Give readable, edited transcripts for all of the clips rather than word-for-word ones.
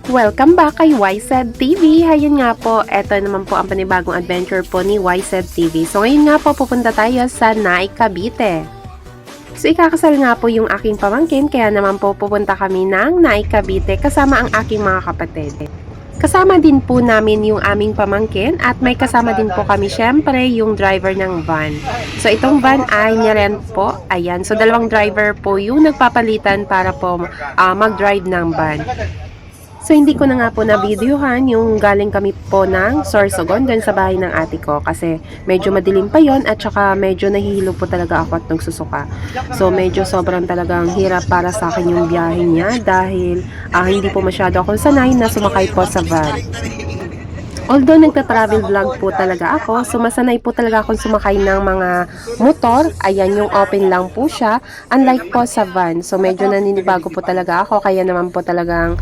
Welcome back kay YZ TV. Hayun nga po, eto naman po ang panibagong adventure po ni YZ TV. So ngayon nga po, pupunta tayo sa Naik, Cavite. So ikakasal nga po yung aking pamangkin, kaya naman po pupunta kami ng Naik, Cavite kasama ang aking mga kapatid. Kasama din po namin yung aming pamangkin at may kasama din po kami syempre yung driver ng van. So itong van ay nirent po. Ayan, so dalawang driver po yung nagpapalitan para po mag-drive ng van. So hindi ko na nga po na-videohan yung galing kami po ng Sorsogon doon sa bahay ng ate ko kasi medyo madilim pa yon at saka medyo nahihilo po talaga ako at nagsusuka. So medyo sobrang talagang hirap para sa akin yung biyahe niya dahil hindi po masyado ako sanay na sumakay po sa van. Although nagta-travel vlog po talaga ako, so masanay po talaga akong sumakay ng mga motor. Ayan, yung open lang po siya. Unlike po sa van. So medyo naninibago po talaga ako, kaya naman po talagang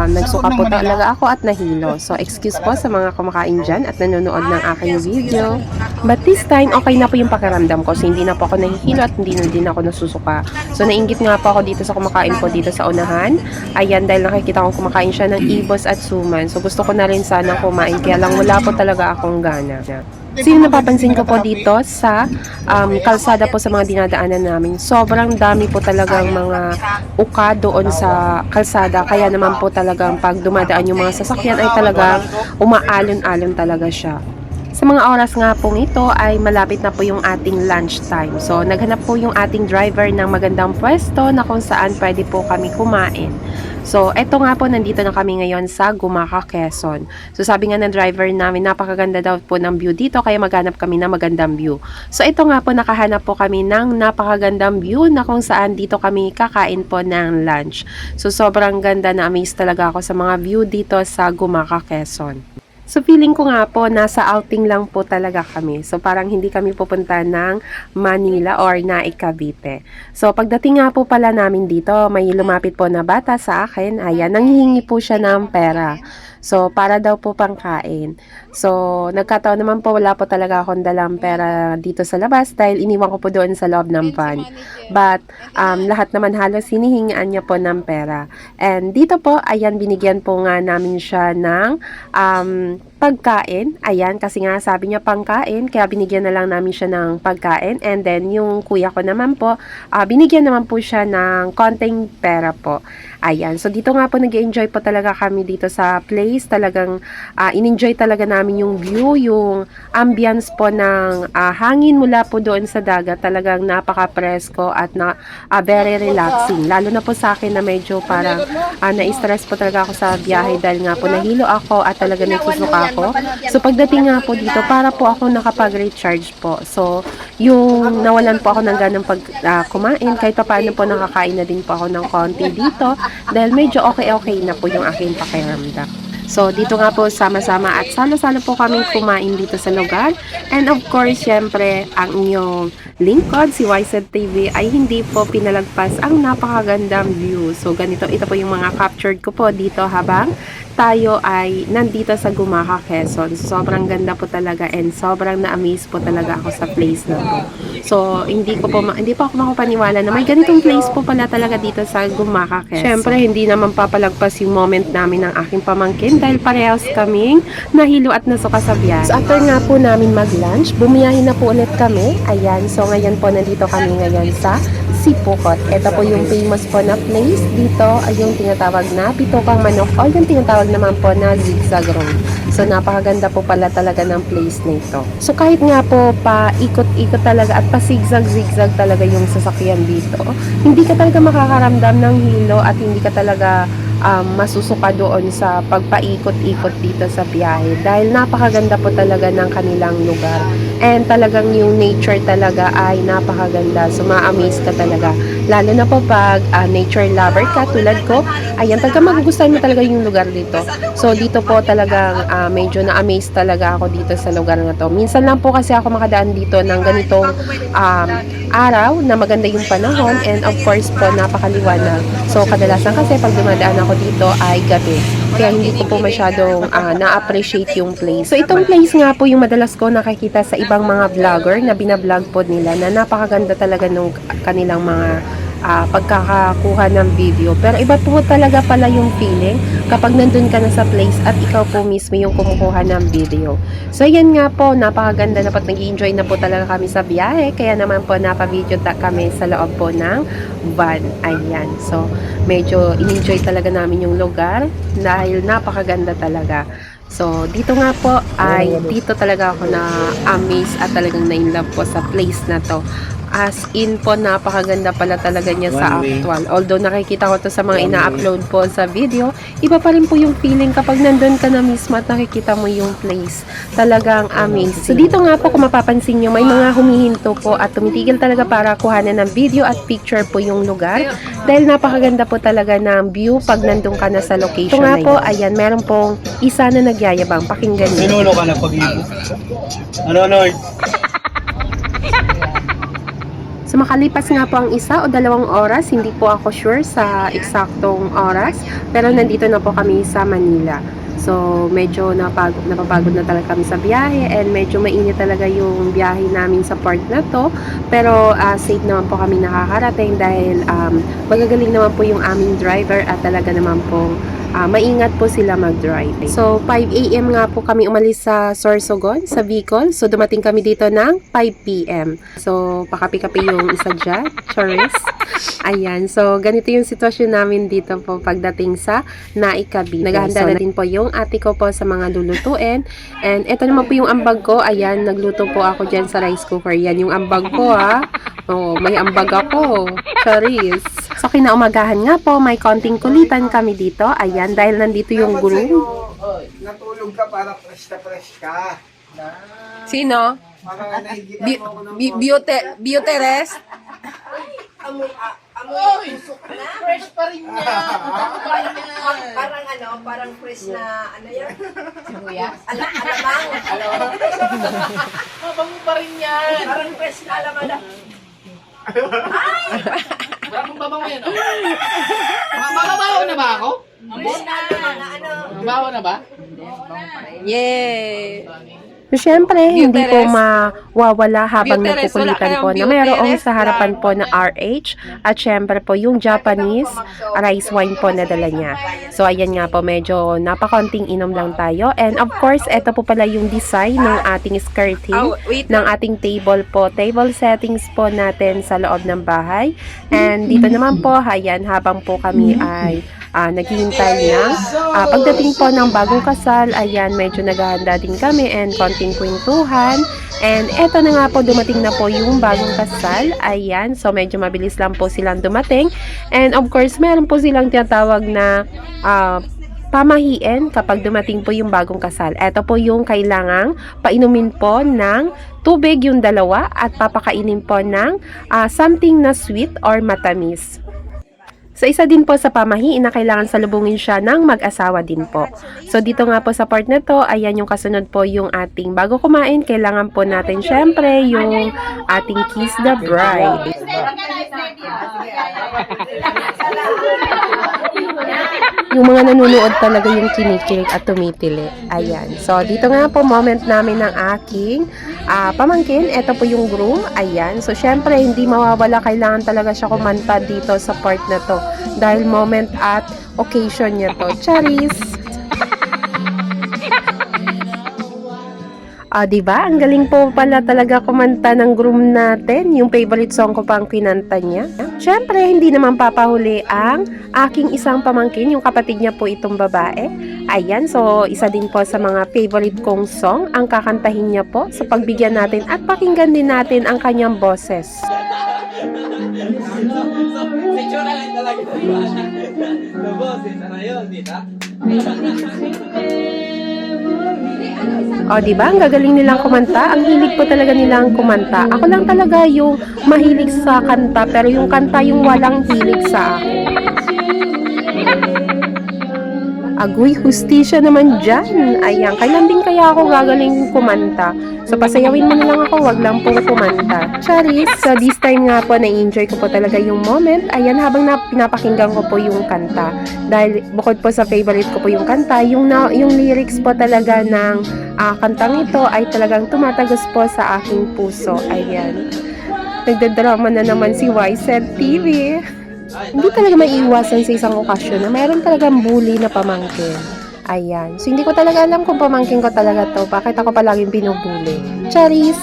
nagsuka po talaga ako at nahilo. So excuse po sa mga kumakain dyan at nanonood ng aking video. But this time, okay na po yung pakiramdam ko. So hindi na po ako nahihilo at hindi na din ako nasusuka. So nainggit nga po ako dito sa kumakain po dito sa unahan. Ayan, dahil nakikita kong kumakain siya ng ibos at suman. So gusto ko na rin sana kumain, kaya lang wala po talaga akong gana. So yung napapansin ko po dito sa kalsada po sa mga dinadaanan namin, sobrang dami po talagang mga uka doon sa kalsada. Kaya naman po talagang pag dumadaan yung mga sasakyan ay talagang umaalon-alon talaga siya. Sa mga oras nga pong ito ay malapit na po yung ating lunch time. So naghanap po yung ating driver ng magandang pwesto na kung saan pwede po kami kumain. So eto nga po, nandito na kami ngayon sa Gumaca, Quezon. So sabi nga ng driver namin, napakaganda daw po ng view dito, kaya maghanap kami ng magandang view. So ito nga po, nakahanap po kami ng napakagandang view na kung saan dito kami kakain po ng lunch. So sobrang ganda, na amaze talaga ako sa mga view dito sa Gumaca, Quezon. So feeling ko nga po, nasa outing lang po talaga kami. So parang hindi kami pupunta ng Manila or Naik, Cavite. So pagdating nga po pala namin dito, may lumapit po na bata sa akin. Ayan, nanghihingi po siya ng pera. So para daw po pangkain. So nagkataon naman po, wala po talaga akong dalang pera dito sa labas dahil iniwan ko po doon sa loob ng van. But lahat naman halos hinihingaan niya po ng pera. And dito po, ayan, binigyan po nga namin siya ng pagkain. Ayan, kasi nga sabi niya pangkain, kaya binigyan na lang namin siya ng pagkain. And then yung kuya ko naman po, binigyan naman po siya ng konting pera po. Ayan, so dito nga po nag-enjoy po talaga kami dito sa place. Talagang in-enjoy talaga namin yung view, yung ambience po ng hangin mula po doon sa dagat. Talagang napaka-presko at very relaxing. Lalo na po sa akin na medyo parang na-stress po talaga ako sa biyahe dahil nga po nahilo ako at talaga nagsusuka ako. So pagdating nga po dito, para po ako nakapag-recharge po. So yung nawalan po ako ng ganang kumain, kahit pa paano po nakakain na din po ako ng konti dito dahil medyo okay na po yung aking pakiramdam. So, dito nga po sama-sama at salo-salo po kaming kumain dito sa lugar. And of course, syempre, ang inyong lingkod, si YZ TV, ay hindi po pinalagpas ang napakagandang view. So, ganito, ito po yung mga captured ko po dito habang tayo ay nandito sa Gumaca, Quezon. Sobrang ganda po talaga and sobrang na-amaze po talaga ako sa place na to. So, hindi po ako makapaniwala na may ganitong place po pala talaga dito sa Gumaca, Quezon. Syempre, hindi naman papalagpas yung moment namin ng aking pamangkin dahil parehas kaming nahilo at nasuka sa biyahe. So, after nga po namin mag-lunch, bumiyahin na po ulit kami. Ayan, so ngayon po nandito kami ngayon sa Sipokot. Ito po yung famous po na place dito, ay yung tinatawag na Pitokang Manok o yung tinatawag naman po na Zigzag Road. So napakaganda po pala talaga ng place na ito. So kahit nga po pa ikot-ikot talaga at pa zigzag-zigzag talaga yung sasakyan dito, hindi ka talaga makakaramdam ng hilo at hindi ka talaga masusuka doon sa pagpaikot-ikot dito sa biyahe dahil napakaganda po talaga ng kanilang lugar and talagang yung nature talaga ay napakaganda, so ma-amaze ka talaga lalo na po pag nature lover ka tulad ko. Ayan, talaga magugustuhan mo talaga yung lugar dito. So dito po talagang medyo na-amaze talaga ako dito sa lugar na to. Minsan lang po kasi ako makadaan dito ng ganitong araw na maganda yung panahon and of course po napakaliwanag. So kadalasan kasi pag dumadaan ako dito ay gabi. Kaya hindi ko po masyadong na-appreciate yung place. So itong place nga po yung madalas ko nakikita sa ibang mga vlogger na binablog po nila na napakaganda talaga nung kanilang mga pagkakakuha ng video. Pero iba po talaga pala yung feeling kapag nandun ka na sa place at ikaw po mismo yung kumukuha ng video. So yan nga po, napakaganda na po, nag-enjoy na po talaga kami sa biyahe, kaya naman po napavideo kami sa loob po ng van. Ayan, so medyo in-enjoy talaga namin yung lugar dahil napakaganda talaga. So, dito nga po ay dito talaga ako na amaze at talagang na-inlove po sa place na to. As in po, napakaganda pala talaga niya sa actual. Although nakikita ko to sa mga ina-upload po sa video, iba pa rin po yung feeling kapag nandun ka na mismo at nakikita mo yung place. Talagang amazing. So dito nga po, kung mapapansin nyo, may mga humihinto po at tumitigil talaga para kuhanan ng video at picture po yung lugar. Dahil napakaganda po talaga ng view pag nandun ka na sa location na yun. Ito nga po, ayan, meron pong isa na nagyayabang. Pakinggan nyo. Sinulo ka na pag-ibo. Ano? So makalipas nga po ang 1 o 2 oras, hindi po ako sure sa eksaktong oras, pero nandito na po kami sa Manila. So medyo napapagod na talaga kami sa biyahe and medyo mainit talaga yung biyahe namin sa part na to. Pero safe naman po kami nakakarating dahil magagaling naman po yung aming driver at talaga naman po maingat po sila mag-drive. So, 5 AM nga po kami umalis sa Sorsogon, sa Bicol. So, dumating kami dito ng 5 PM. So, pakapi-kapi yung isa dyan. Charis. Ayan. So, ganito yung sitwasyon namin dito po pagdating sa Naikabi. Naghahanda na din po yung ate ko po sa mga lulutuin. And ito naman po yung ambag ko. Ayan, nagluto po ako dyan sa rice cooker. Yan yung ambag ko, ha. Oh, may ambag ako. Charis. So, kinaumagahan nga po, may konting kulitan kami dito. Ayan, dahil nandito yung groom. Natulog ka para fresh na fresh ka. Sino? Para nahigita mo ako ng Beauty rest? Amoy tusok na. Fresh pa rin yan. Parang fresh na, yan? Sibuyas? Alamang. Mabango pa rin yan. Parang fresh na alamang. Parang babango yan. Mababaho na ba ako? Fresh na alamang, Mabaho na ba? Yay! So, syempre, hindi po Beauty mawawala habang Beauty rest, wala nagkukulitan po kayong na beauty mayroong rest sa harapan lang. po na RH at syempre po yung Japanese rice wine po na dala niya. So, ayan nga po, medyo napakonting inom lang tayo. And of course, ito po pala yung design ng ating skirting, ng ating table po. Table settings po natin sa loob ng bahay. And dito naman po, ayan, habang po kami ay naghihintay ng pagdating po ng bagong kasal, ayan, medyo naghahanda din kami and konting kwentuhan. And eto na nga po, dumating na po yung bagong kasal, ayan, so medyo mabilis lang po silang dumating. And of course, meron po silang tinatawag na pamahiin kapag dumating po yung bagong kasal. Eto po yung kailangang painumin po ng tubig yung dalawa at papakainin po ng something na sweet or matamis. So, isa din po sa pamahiin na kailangan salubungin siya ng mag-asawa din po. So, dito nga po sa part na to, ayan yung kasunod po yung ating bago kumain. Kailangan po natin syempre yung ating kiss the bride. Yung mga nanonood talaga yung kinikilig at tumitili. Ayan. So, dito nga po moment namin ng aking pamangkin. Ito po yung groom. Ayan. So, syempre, hindi mawawala. Kailangan talaga siya kumanta dito sa part na to. Dahil moment at occasion niya to. Charis! Diba? Ang galing po pala talaga kumanta ng groom natin. Yung favorite song ko pang kinanta niya. Siyempre, hindi naman papahuli ang aking isang pamangkin. Yung kapatid niya po itong babae. Ayan, so isa din po sa mga favorite kong song ang kakantahin niya po sa pagbigyan natin at pakinggan din natin ang kanyang boses. Diba? Ang gagaling nilang kumanta. Ang hilig po talaga nilang kumanta. Ako lang talaga yung mahilig sa kanta, pero yung kanta yung walang hilig sa akin. Agoy, hustisya naman dyan. Ayan, kailan din kaya ako gagaling kumanta? So, pasayawin mo na lang ako, wag lang pong kumanta. Charis! So, this time nga po, na-enjoy ko po talaga yung moment. Ayan, habang pinapakinggan ko po yung kanta. Dahil, bukod po sa favorite ko po yung kanta, yung lyrics po talaga ng kantang ito ay talagang tumatagos po sa aking puso. Ayan. Nagdadrama na naman si YZ TV. Hindi talaga maiiwasan sa isang okasyon na mayroon talagang bully na pamangkin. Ayan. So, hindi ko talaga alam kung pamangkin ko talaga to. Bakit ako palaging binubuli? Charis!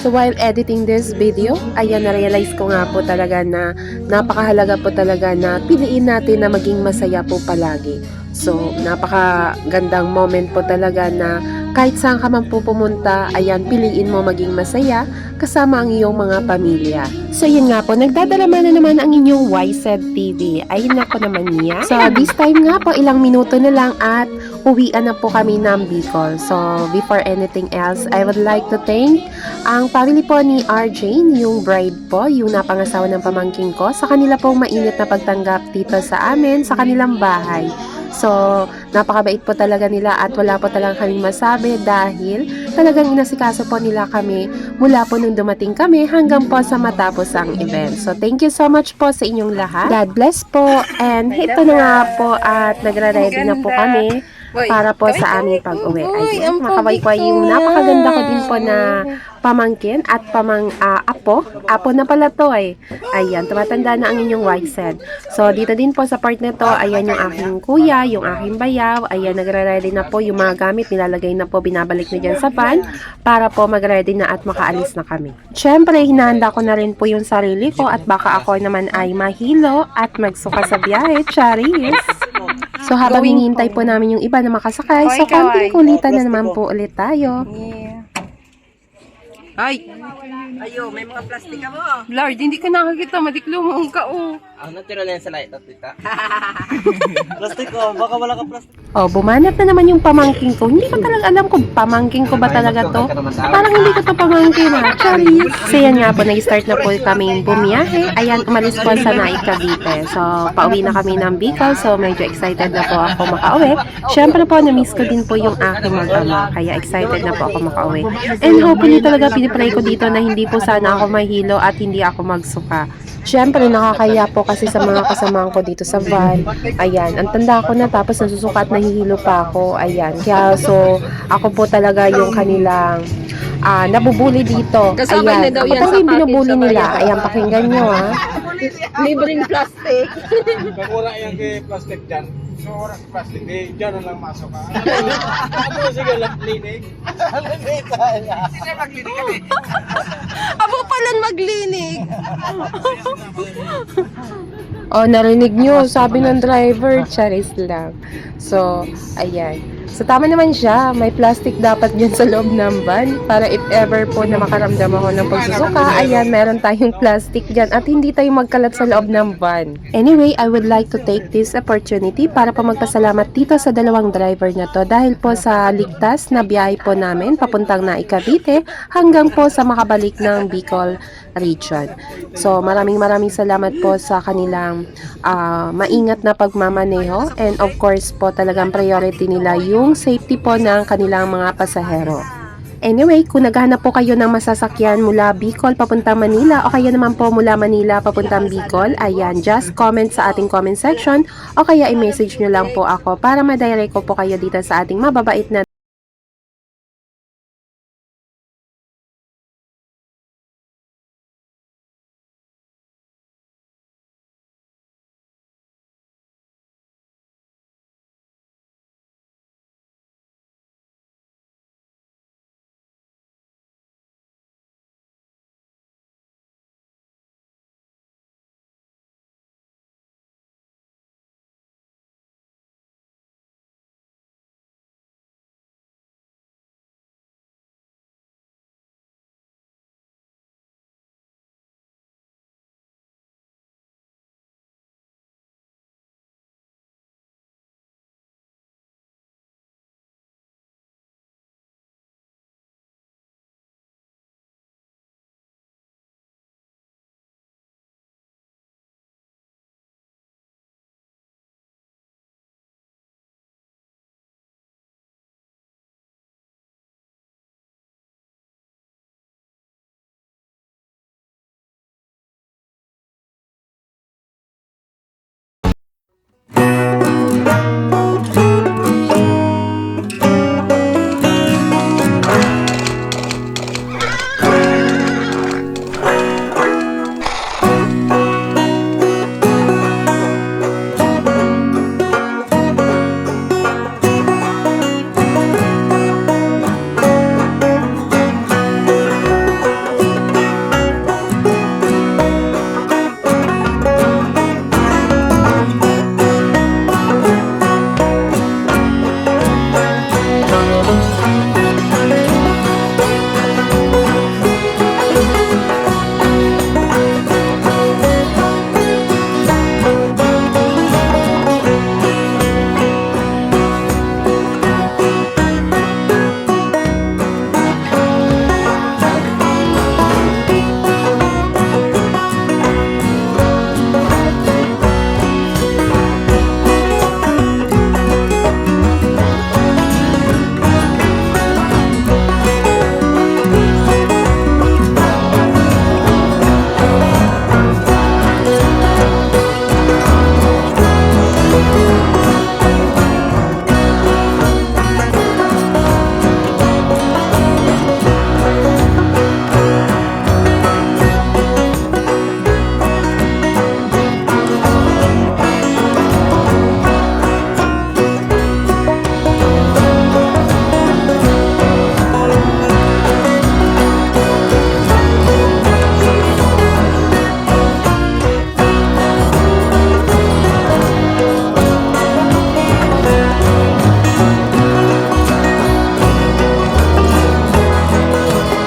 So, while editing this video, ayan, na-realize ko nga po talaga na napakahalaga po talaga na piliin natin na maging masaya po palagi. So, napakagandang moment po talaga na kahit saan ka man po pumunta, ayan, piliin mo maging masaya kasama ang iyong mga pamilya. So, yun nga po, nagdadalama na naman ang inyong YZ TV. Ayun na po naman niya. So, this time nga po, ilang minuto na lang at uwian na po kami ng Bicol. So, before anything else, I would like to thank ang family po ni RJ, yung bride po, yung napangasawa ng pamangking ko, sa kanila pong mainit na pagtanggap dito sa amin, sa kanilang bahay. So, napakabait po talaga nila at wala po talagang kaming masabi dahil talagang inasikaso po nila kami mula po nung dumating kami hanggang po sa matapos ang event. So, thank you so much po sa inyong lahat. God bless po. And ito na nga po at nagra-ready na po kami para po sa aming pag-uwi. Ayan, makaway-kway yung napakaganda ko din po na pamangkin at apo na pala to eh. Ayan, tumatanda na ang inyong YZ. So, dito din po sa part na to, ayan yung aking kuya, yung aking bayaw, ayan, nagre-ready na po yung mga gamit, nilalagay na po, binabalik na dyan sa van, para po mag-ready na at makaalis na kami. Siyempre, hinahanda ko na rin po yung sarili ko at baka ako naman ay mahilo at magsuka sa biyahe, charis. So, habang hinihintay po namin yung iba na makasakay, so konting kulitan na naman po ulit tayo. Ay, Ayo, may mga plastic ka mo. Lord, hindi ka nakakita, madiklo mo ang kao. Ang natira na yan sa light at tita. Plastic ko, baka wala ka plastic. Oh, bumanat na naman yung pamangking ko. Hindi ko talaga alam kung pamangking ko ba talaga to. Parang hindi ko to pamangkin ha. Charis. So yan nga po, nag-start na po kaming bumiyahe. Ayan, umalis po sa Naik Cavite. So, pauwi na kami ng Bicol. So, medyo excited na po ako makauwi. Siyempre po, na-miss ko din po yung aking mag-ama. Kaya excited na po ako makauwi. And hopefully talaga pinipray ko dito na hindi po sana ako mahilo at hindi ako magsuka. Siyempre, nakakaya po kasi sa mga kasamahan ko dito sa van. Ayan, ang tanda ko na tapos nasusuka at nahihilo pa ako. Ayan, kaya so, ako po talaga yung kanilang nabubuli dito. Kasabay na Ayan, daw ako yan talaga sa yung binubuli package, nila. sabay. Ayan, pakinggan nyo ha. Libreng plastic. Pagkura yan kay plastic dyan. Pagkura sa plastic, di dyan lang masok ka. Ano sige lang clinic? Abo palang maglinig. Oh, narinig nyo, sabi ng driver, charis lang. So, ayan. So, tama naman siya. May plastic dapat dyan sa loob ng van para if ever po na makaramdam ako ng pagsusuka, ayan, meron tayong plastic dyan at hindi tayo magkalat sa loob ng van. Anyway, I would like to take this opportunity para po magpasalamat dito sa dalawang driver na to dahil po sa ligtas na biyahe po namin papuntang Naik Cavite hanggang po sa makabalik ng Bicol region. So, maraming salamat po sa kanilang maingat na pagmamaneho and of course po talagang priority nila yung safety po ng kanilang mga pasahero. Anyway, kung naghahanap po kayo ng masasakyan mula Bicol papuntang Manila o kaya naman po mula Manila papuntang Bicol, ayan, just comment sa ating comment section o kaya i-message nyo lang po ako para ma-direct ko po kayo dito sa ating mababait na